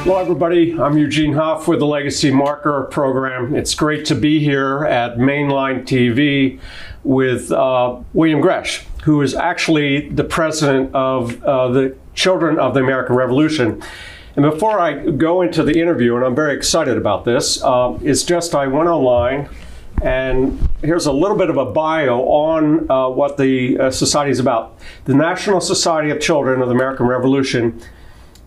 Hello everybody, I'm Eugene Hough with the Legacy Marker program. It's great to be here at Mainline TV with William Gresh, who is actually the president of the Children of the American Revolution. And before I go into the interview, and I'm very excited about this, it's just I went online and here's a little bit of a bio on what the society is about. The National Society of Children of the American Revolution,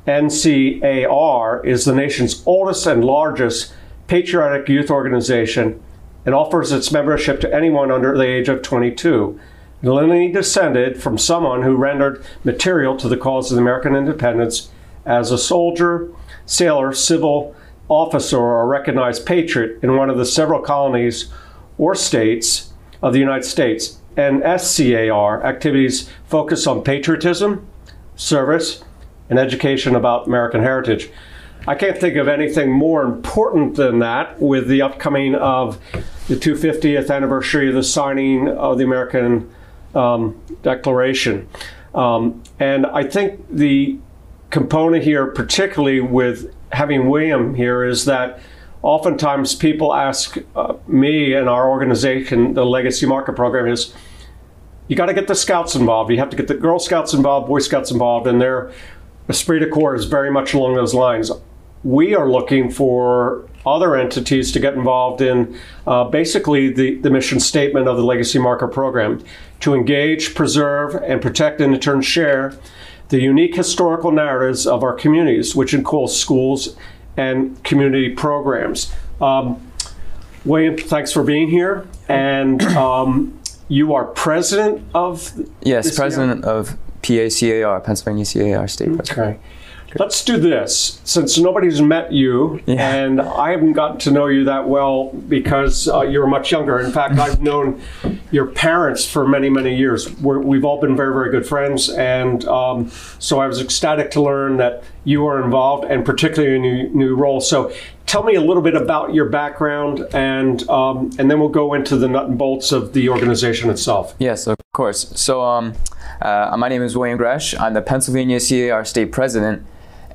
NCAR, is the nation's oldest and largest patriotic youth organization and offers its membership to anyone under the age of 22. Lineally descended from someone who rendered material to the cause of American independence as a soldier, sailor, civil officer, or a recognized patriot in one of the several colonies or states of the United States. And SCAR activities focus on patriotism, service, and education about American heritage. I can't think of anything more important than that with the upcoming of the 250th anniversary of the signing of the American Declaration. And I think the component here, particularly with having William here, is that oftentimes people ask me and our organization, the Legacy Marker program, is you got to get the Scouts involved. You have to get the Girl Scouts involved, Boy Scouts involved, and their esprit de corps is very much along those lines. We are looking for other entities to get involved in basically the mission statement of the Legacy Marker program: to engage, preserve, and protect, and in turn share the unique historical narratives of our communities, which includes schools and community programs. William, thanks for being here. And you are president of? Yes, president of C.A.R, Pennsylvania C.A.R. State President. Okay. Let's do this. Since nobody's met you, and I haven't gotten to know you that well because you're much younger. In fact, I've known your parents for many, many years. We've all been very, very good friends. And so I was ecstatic to learn that you are involved, and particularly in your new role. So tell me a little bit about your background, and then we'll go into the nut and bolts of the organization itself. Yes, of course. So my name is William Gresh. I'm the Pennsylvania C.A.R. State President.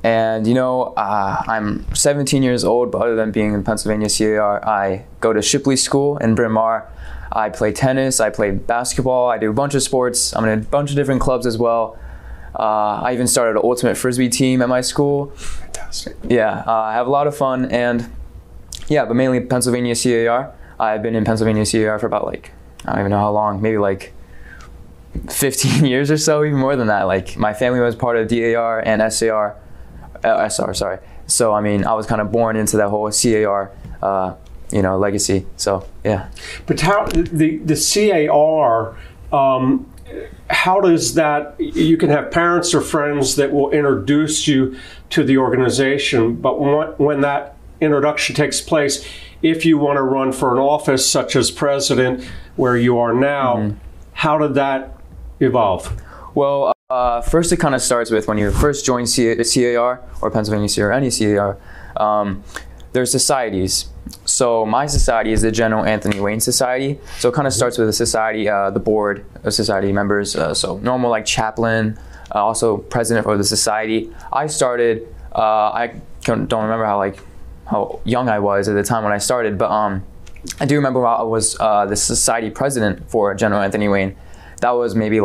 And you know, I'm 17 years old, but other than being in Pennsylvania C.A.R., I go to Shipley School in Bryn Mawr. I play tennis, I play basketball, I do a bunch of sports. I'm in a bunch of different clubs as well. I even started an ultimate frisbee team at my school. Fantastic. Yeah, I have a lot of fun, and yeah, but mainly Pennsylvania C.A.R. I've been in Pennsylvania C.A.R. for about I don't even know how long, maybe 15 years or so, even more than that. My family was part of DAR and SAR. SR, sorry. So I mean, I was kind of born into that whole C.A.R. Legacy. So yeah. But how the C.A.R. How does that? You can have parents or friends that will introduce you to the organization, but when that introduction takes place, if you want to run for an office such as president, where you are now, how did that evolve? Well, first it kind of starts with when you first join C.A.R. or Pennsylvania C.A.R. any C.A.R. There's societies. So my society is the General Anthony Wayne Society. So it kind of starts with the society, the board of society members. So normal chaplain, also president for the society. I started. I don't remember how young I was at the time when I started, but I do remember I was the society president for General Anthony Wayne. That was maybe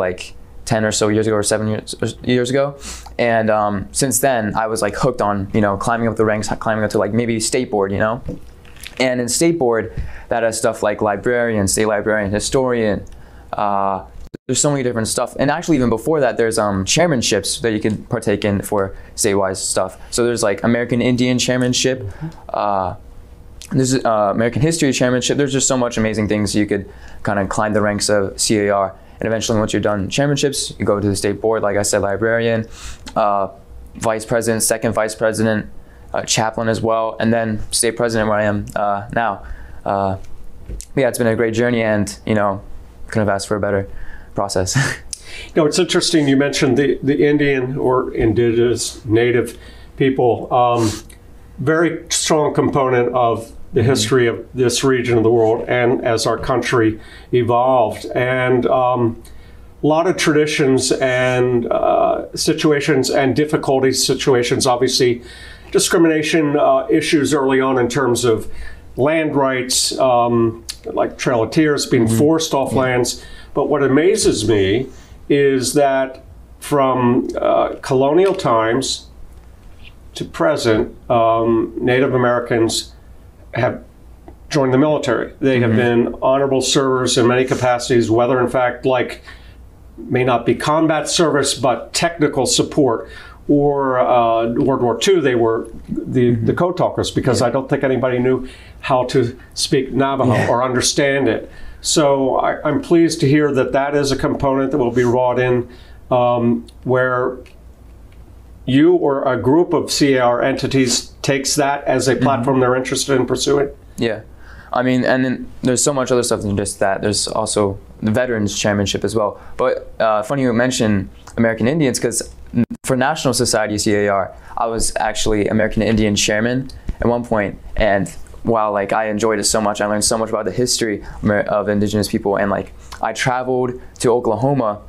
10 or so years ago, or 7 years ago. And since then, I was hooked on, climbing up the ranks, climbing up to maybe state board, And in state board, that has stuff like librarian, state librarian, historian. There's so many different stuff. And actually, even before that, there's chairmanships that you can partake in for statewide stuff. So there's American Indian chairmanship, there's American History chairmanship. There's just so much amazing things you could kind of climb the ranks of C.A.R. And eventually, once you're done chairmanships, you go to the state board, like I said, librarian, vice president, second vice president, chaplain as well, and then state president, where I am now. Yeah, it's been a great journey, and couldn't have asked for a better process. It's interesting you mentioned the Indian or indigenous native people. Very strong component of the history of this region of the world, and as our country evolved, and a lot of traditions and situations and difficulty situations obviously discrimination issues early on in terms of land rights, like Trail of Tears being forced off lands. But what amazes me is that from colonial times to present, Native Americans have joined the military. They have been honorable servers in many capacities, whether in fact like may not be combat service, but technical support. Or World War II, they were the code talkers, because I don't think anybody knew how to speak Navajo or understand it. So I'm pleased to hear that that is a component that will be brought in, where you or a group of C.A.R. entities takes that as a platform they're interested in pursuing. Yeah. I mean, and then there's so much other stuff than just that. There's also the Veterans Chairmanship as well. But funny you mention American Indians, because for National Society C.A.R., I was actually American Indian chairman at one point, and while like I enjoyed it so much, I learned so much about the history of indigenous people, and like I traveled to Oklahoma,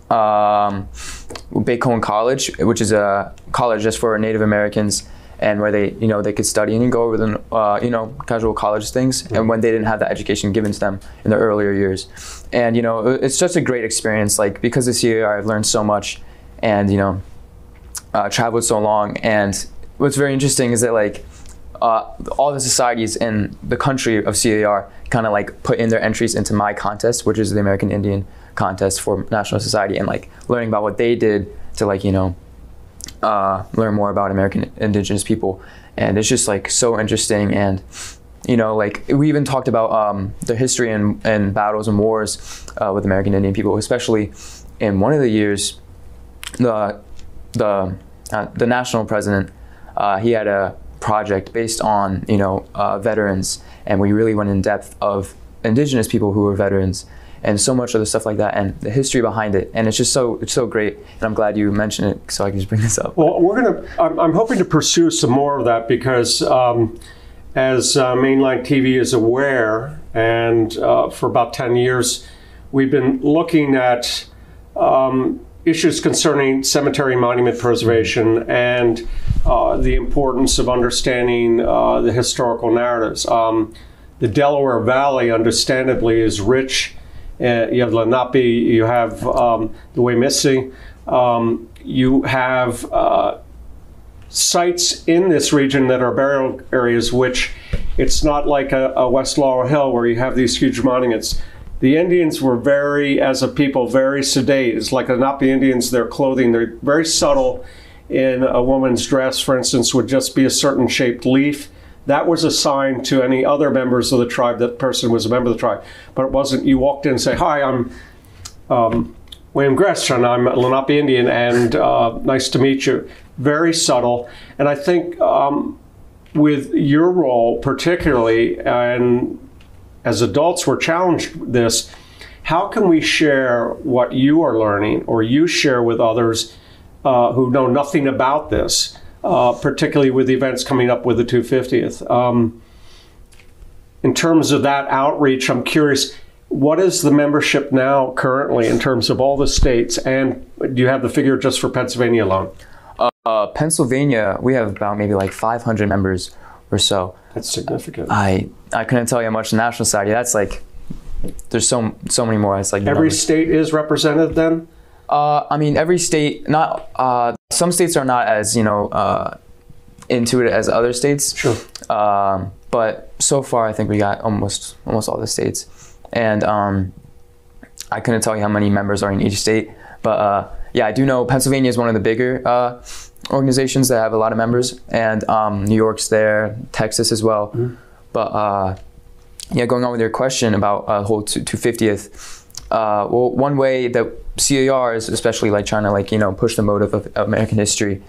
Bacone College, which is a college just for Native Americans, and where they, you know, they could study and go over the, you know, casual college things, and when they didn't have that education given to them in their earlier years. And, you know, it's just a great experience, like, because of C.A.R. I've learned so much, and, you know, traveled so long. And what's very interesting is that, like, all the societies in the country of C.A.R. kind of, like, put in their entries into my contest, which is the American Indian contest for National Society, and, like, learning about what they did to, like, you know, learn more about American indigenous people. And it's just like so interesting. And you know, like we even talked about the history and battles and wars with American Indian people, especially in one of the years, the national president, he had a project based on, you know, veterans, and we really went in depth of indigenous people who were veterans, and so much other stuff like that, and the history behind it. And it's just so great, and I'm glad you mentioned it so I can just bring this up. Well, I'm hoping to pursue some more of that, because as mainline TV is aware, and for about 10 years we've been looking at issues concerning cemetery monument preservation and the importance of understanding the historical narratives. The Delaware Valley, understandably, is rich. You have Lenape, you have the Wemisi, you have sites in this region that are burial areas, which it's not like a West Laurel Hill where you have these huge monuments. The Indians were very, as a people, very sedate. It's like Lenape Indians, their clothing, they're very subtle. In a woman's dress, for instance, would just be a certain shaped leaf. That was assigned to any other members of the tribe. That person was a member of the tribe. But it wasn't, you walked in and say, hi, I'm William Gresh, and I'm a Lenape Indian, and nice to meet you. Very subtle. And I think with your role particularly, and as adults we're challenged with this, how can we share what you are learning, or you share with others who know nothing about this? Particularly with the events coming up with the 250th. In terms of that outreach, I'm curious, what is the membership now currently in terms of all the states, and do you have the figure just for Pennsylvania alone? Pennsylvania, we have about maybe like 500 members or so. That's significant. I couldn't tell you how much the National Society, that's like, there's so many more. It's like every state is represented then? I mean, every state, not, some states are not as, you know, into it as other states. Sure. But so far, I think we got almost all the states. And I couldn't tell you how many members are in each state. But yeah, I do know Pennsylvania is one of the bigger organizations that have a lot of members. And New York's there, Texas as well. Mm-hmm. But yeah, going on with your question about whole 250th. Well, one way that C.A.R. is especially like trying to, like, you know, push the motive of American history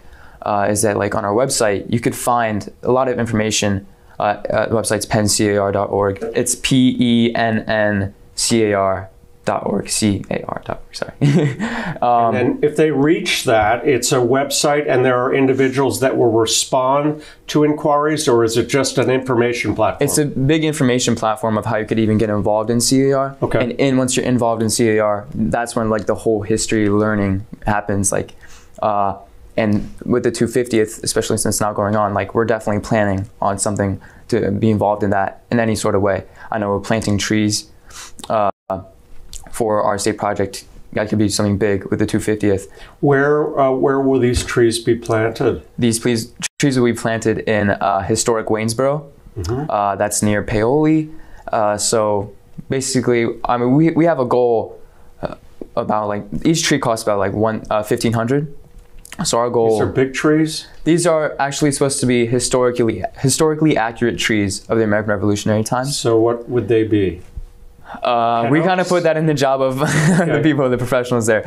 is that, like, on our website you could find a lot of information. The website's penncar.org. It's PENNCAR.org. CAR.org, sorry. And if they reach that, it's a website and there are individuals that will respond to inquiries, or is it just an information platform? It's a big information platform of how you could even get involved in C.A.R. Okay. And once you're involved in C.A.R., that's when, like, the whole history learning happens. Like, And with the 250th, especially since it's now going on, like we're definitely planning on something to be involved in that in any sort of way. I know we're planting trees for our state project. That could be something big with the 250th. Where will these trees be planted? These trees will be planted in historic Waynesboro. That's near Paoli. So basically, I mean, we have a goal about like each tree costs about like $1,500. So our goal. These are big trees? These are actually supposed to be historically accurate trees of the American Revolutionary times. So what would they be? We kind of put that in the job of the people, the professionals there.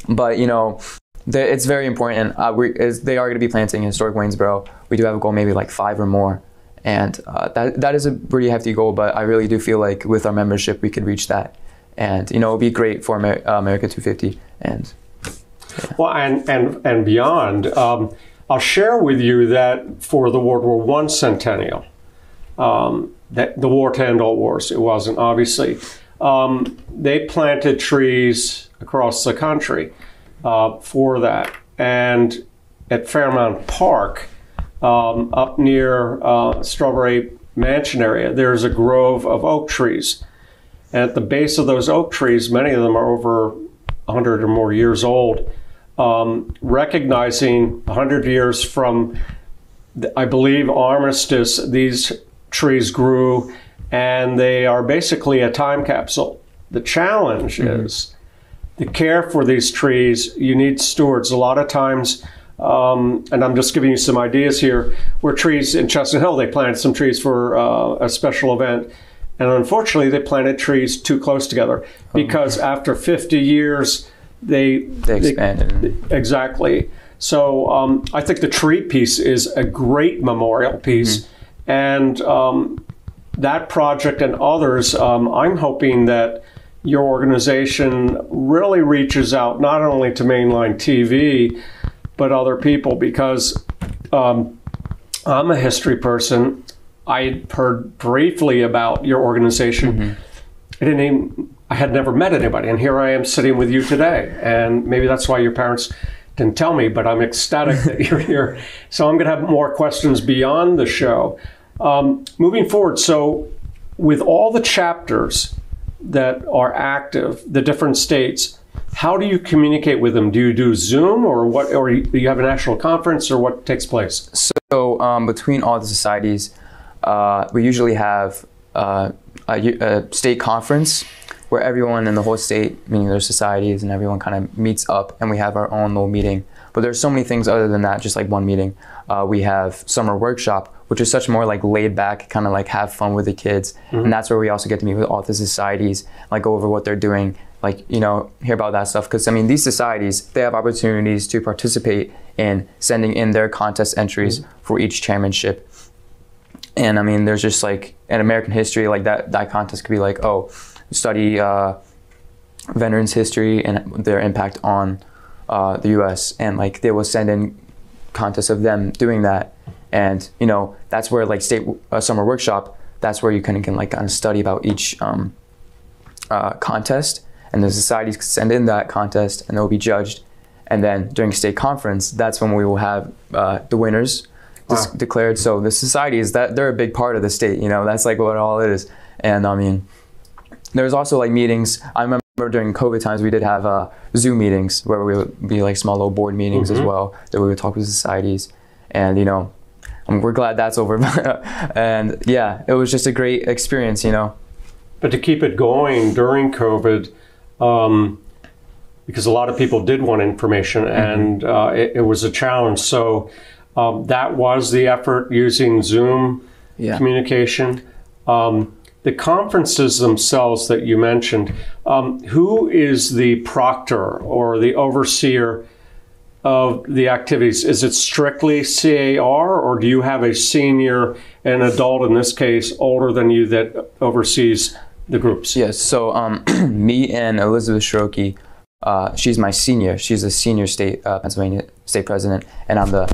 But you know, it's very important. They are going to be planting in historic Waynesboro. We do have a goal, maybe like 5 or more. And that is a pretty hefty goal, but I really do feel like with our membership, we could reach that. And, you know, it'll be great for America 250. And yeah. Well, and beyond, I'll share with you that for the World War I centennial, that the war to end all wars, it wasn't obviously, they planted trees across the country for that. And at Fairmount Park, up near Strawberry Mansion area, there's a grove of oak trees. And at the base of those oak trees, many of them are over 100 or more years old, recognizing 100 years from, I believe, armistice, these trees grew, and they are basically a time capsule. The challenge is the care for these trees. You need stewards. A lot of times, and I'm just giving you some ideas here, where trees in Chestnut Hill, they planted some trees for a special event. And unfortunately, they planted trees too close together because after 50 years, they expanded. Exactly. So I think the tree piece is a great memorial piece. And that project and others, I'm hoping that your organization really reaches out not only to mainline TV, but other people, because I'm a history person. I heard briefly about your organization. I had never met anybody, and here I am sitting with you today. And maybe that's why your parents didn't tell me, but I'm ecstatic that you're here. So I'm going to have more questions beyond the show. Moving forward, so with all the chapters that are active, the different states, how do you communicate with them? Do you do Zoom, or what? Or do you have a national conference, or what takes place? So between all the societies, we usually have a state conference where everyone in the whole state, meaning their societies and everyone, kind of meets up, and we have our own little meeting. But there's so many things other than that, just like one meeting. We have summer workshop, which is such more like laid back, kind of like have fun with the kids. And that's where we also get to meet with all the societies, like go over what they're doing, like, you know, hear about that stuff. Because I mean, these societies, they have opportunities to participate in sending in their contest entries for each chairmanship. And I mean, there's just like in American history, like that contest could be like, oh, study veterans history and their impact on the U.S. And like they will send in contests of them doing that. And you know, that's where like state summer workshop, that's where you can like kind of study about each contest, and the societies can send in that contest and they'll be judged. And then during state conference, that's when we will have the winners declared. So the societies, that they're a big part of the state, you know, that's like what all it is. And I mean, there's also like meetings. I remember during COVID times, we did have Zoom meetings where we would be like small little board meetings as well, that we would talk with societies. And, you know, we're glad that's over. And yeah, it was just a great experience, you know. But to keep it going during COVID, because a lot of people did want information, and it was a challenge. So that was the effort, using Zoom communication. The conferences themselves that you mentioned, who is the proctor or the overseer of the activities? Is it strictly C.A.R., or do you have a senior, an adult in this case, older than you, that oversees the groups? Yes, so me and Elizabeth Shiroki, she's my senior. She's a senior state Pennsylvania state president, and I'm the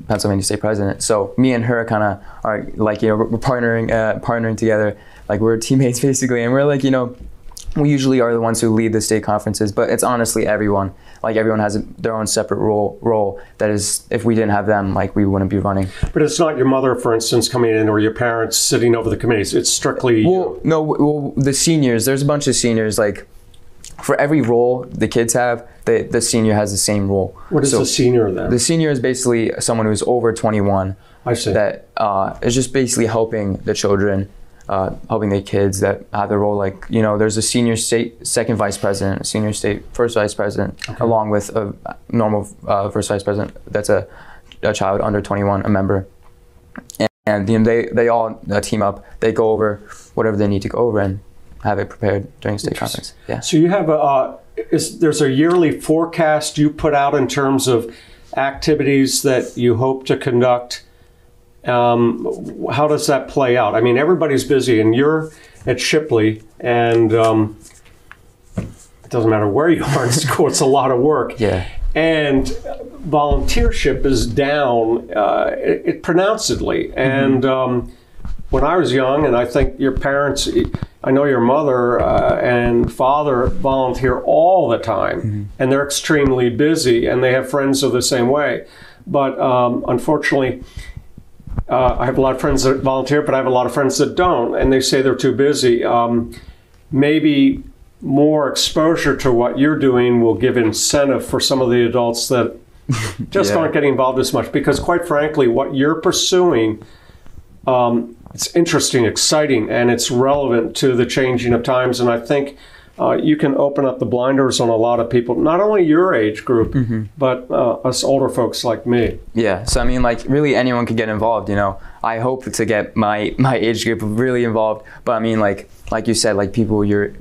Pennsylvania state president. So me and her kind of are like, you know, we're partnering together. Like we're teammates basically, and we're like, you know, we usually are the ones who lead the state conferences, but it's honestly everyone. Like everyone has their own separate role. That is, if we didn't have them, like we wouldn't be running. But it's not your mother, for instance, coming in, or your parents sitting over the committees. It's strictly you. No, the seniors. There's a bunch of seniors. Like for every role the kids have, the senior has the same role. What is the senior then? The senior is basically someone who's over 21. I see. That is just basically helping the children. Helping the kids that have the role, like, you know, there's a senior state second vice president, a senior state first vice president, along with a normal first vice president that's a child under 21, a member. And you know, they all team up, they go over whatever they need to go over and have it prepared during state conference. Yeah. So you have there's a yearly forecast you put out in terms of activities that you hope to conduct. How does that play out? I mean, everybody's busy, and you're at Shipley, and it doesn't matter where you are in school, it's a lot of work. Yeah. And volunteership is down pronouncedly. And when I was young, and I think your parents, I know your mother and father volunteer all the time, and they're extremely busy, and they have friends who are the same way. But unfortunately, I have a lot of friends that volunteer, but I have a lot of friends that don't, and they say they're too busy. Maybe more exposure to what you're doing will give incentive for some of the adults that just aren't getting involved as much. Because quite frankly, what you're pursuing, it's interesting, exciting, and it's relevant to the changing of times. And I think you can open up the blinders on a lot of people, not only your age group, but us older folks like me. Yeah, so I mean, like, really anyone could get involved, you know. I hope to get my age group really involved, but I mean, like you said, like people your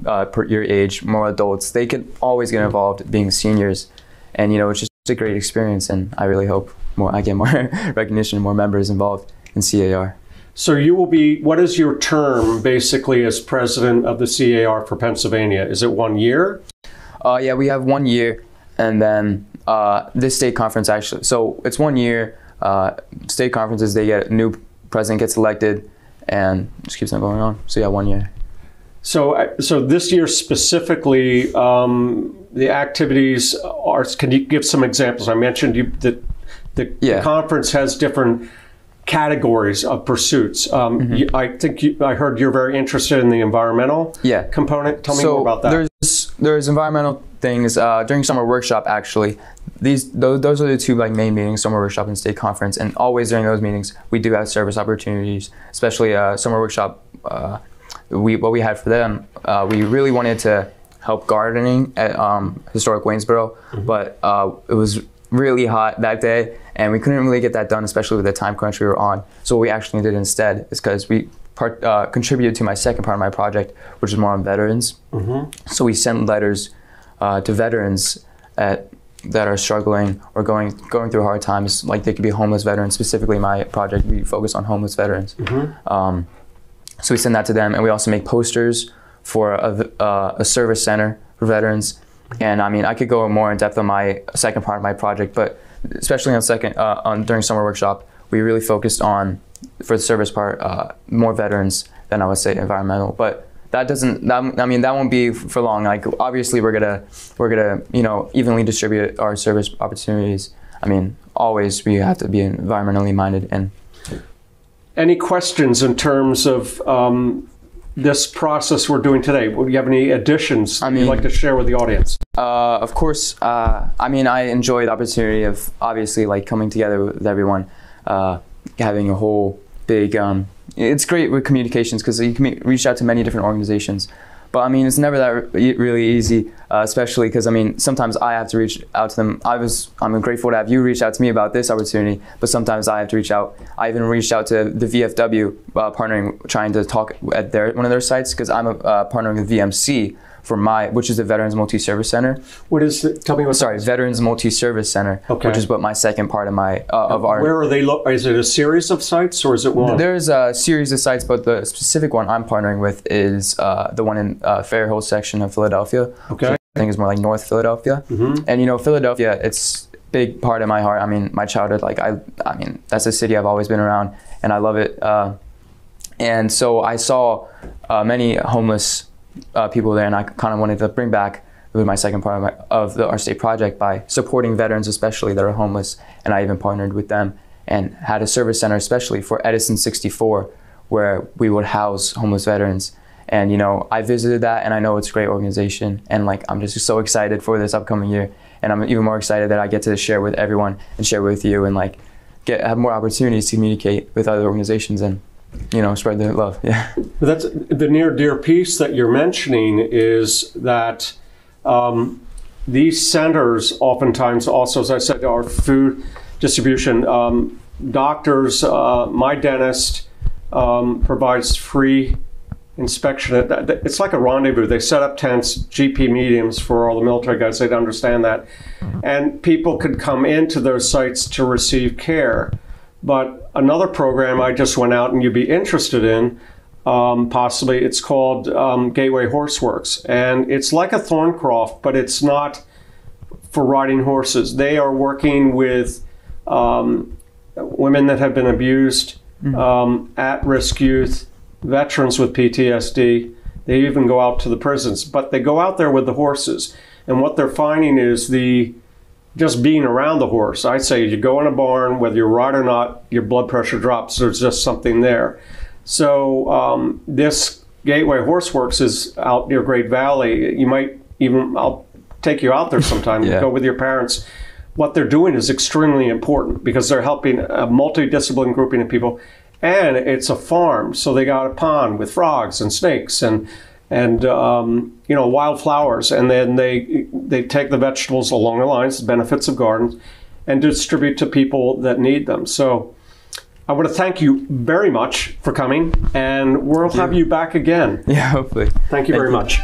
age, more adults, they could always get involved being seniors. And, you know, it's just a great experience, and I really hope I get more recognition, more members involved in C.A.R. So you will be, what is your term basically as president of the C.A.R. for Pennsylvania? Is it 1 year? Yeah, we have 1 year, and then this state conference actually, so it's 1 year. State conferences, they get a new president gets elected, and just keeps on going on. So yeah, 1 year. So this year specifically, the activities are, can you give some examples? I mentioned that the conference has different categories of pursuits. I think I heard you're very interested in the environmental component. Tell me more about that. There's environmental things during summer workshop. Actually, those are the two main meetings: summer workshop and state conference. And always during those meetings, we do have service opportunities. Especially summer workshop, what we had for them, we really wanted to help gardening at historic Waynesboro, but it was really hot that day, and we couldn't really get that done, especially with the time crunch we were on. So what we actually did instead is, because we contributed to my second part of my project, which is more on veterans. So we sent letters to veterans that are struggling or going through hard times, like they could be homeless veterans. Specifically, my project, we focus on homeless veterans. So we send that to them, and we also make posters for a service center for veterans. And I mean, I could go more in depth on my second part of my project, but especially during summer workshop, we really focused on, for the service part, more veterans than I would say environmental. But that won't be for long. Like, obviously we're gonna you know, evenly distribute our service opportunities. I mean, always we have to be environmentally minded. And any questions in terms of this process we're doing today? Do you have any additions you'd like to share with the audience? Of course. I mean, I enjoy the opportunity of obviously coming together with everyone, having a whole big. It's great with communications because you can reach out to many different organizations. But I mean, it's never that really easy, especially because I mean, sometimes I have to reach out to them. I'm grateful to have you reach out to me about this opportunity, but sometimes I have to reach out. I even reached out to the VFW, trying to talk at one of their sites, because I'm partnering with VMC for which is the Veterans Multi-Service Center. What is it? Tell me what. Sorry, Veterans Multi-Service Center, which is what my second part of our. Where are they? Is it a series of sites, or is it one? There's a series of sites, but the specific one I'm partnering with is the one in Fairhill section of Philadelphia. Okay. I think it's more like North Philadelphia. And you know, Philadelphia, it's a big part of my heart. I mean, my childhood, I mean, that's a city I've always been around, and I love it. And so I saw many homeless people there, and I kind of wanted to bring back with my second part of our state project by supporting veterans, especially that are homeless. And I even partnered with them and had a service center, especially for Edison 64, where we would house homeless veterans. And, you know, I visited that, and I know it's a great organization. And like, I'm just so excited for this upcoming year. And I'm even more excited that I get to share with everyone and share with you, and like have more opportunities to communicate with other organizations and, you know, spread the love. Yeah. That's the near dear piece that you're mentioning, is that these centers oftentimes also, as I said, are food distribution. Doctors, my dentist provides free inspection. It's like a rendezvous. They set up tents, GP meetings for all the military guys. They'd understand that. And people could come into those sites to receive care. But another program I just went out and you'd be interested in, possibly, it's called Gateway Horseworks. And it's like a Thorncroft, but it's not for riding horses. They are working with women that have been abused, at-risk youth, veterans with PTSD. They even go out to the prisons, but they go out there with the horses. And what they're finding is just being around the horse. I say you go in a barn, whether you're right or not, your blood pressure drops. There's just something there. So this Gateway Horseworks is out near Great Valley. You might even, I'll take you out there sometime, go with your parents. What they're doing is extremely important because they're helping a multidisciplinary grouping of people. And it's a farm, so they got a pond with frogs and snakes and you know, wildflowers, and then they take the vegetables along the lines, the benefits of gardens, and distribute to people that need them. So I want to thank you very much for coming, and we'll have you back again. Yeah, hopefully. Thank you very much.